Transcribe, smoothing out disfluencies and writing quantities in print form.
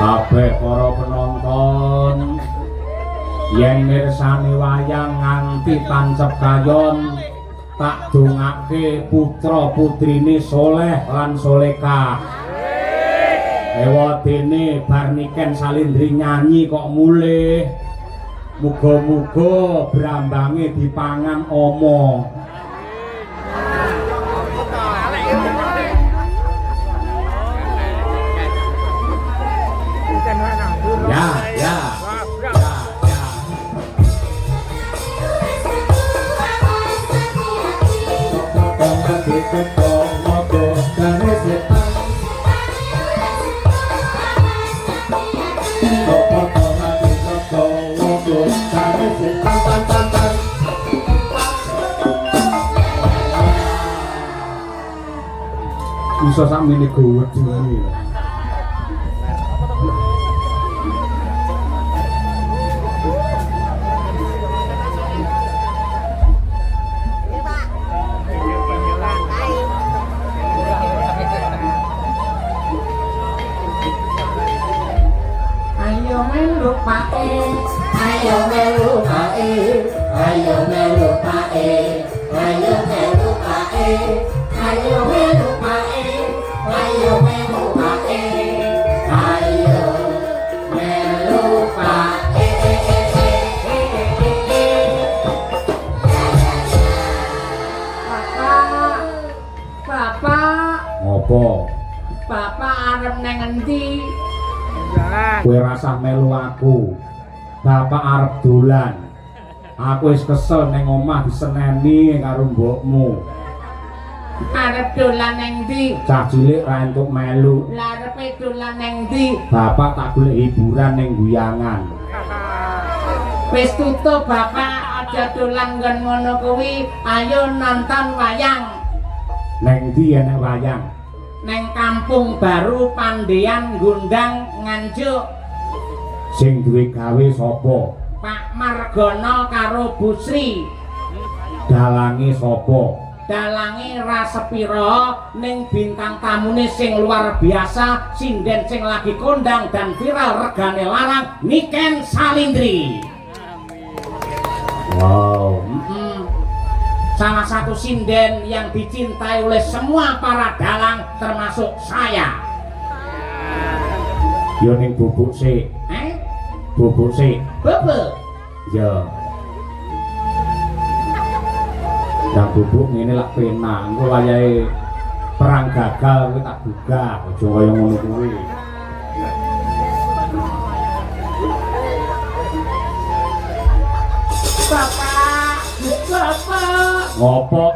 Kabeh para penonton yen mirsani wayang nganti tancep kayon tak dongake putra putrine soleh lan soleka. Ewadene bar niken Salindri nyanyi kok mulih. Muga-muga brambange dipangan ama. Ya. Bisa sakmene gowedhe. Kowe rasah melu aku. Bapak arep dolan. Aku wis kesel ning omah diseneni karo mbokmu. Arep dolan ning ndi? Cah cilik ra entuk melu. Lah arepe dolan ning ndi? Bapak tak golek hiburan ning guyangan. Wis tutup bapak, aja dolan nggon ngono kuwi. Ayo nonton wayang. Ning ndi enek wayang? Neng Kampung Baru Pandean Gundang Nganjuk. Sing duwe gawe sapa? Pak Margono karo Bu Sri. Dalange sapa? Dalange ra sepira ning bintang tamune sing luar biasa, sinden sing lagi kondang dan viral regane larang Niken Salindri. Wow. Salah satu sinden yang dicintai oleh semua para dalang termasuk saya. Yo ning bubuk sik. Bubuk sik. Bubuk. Ya. Dah bubuk ngene lak penak. Engko wayahe perang gagal kowe tak gugah. Aja kaya ngono kuwi. Bapak. Ngopo?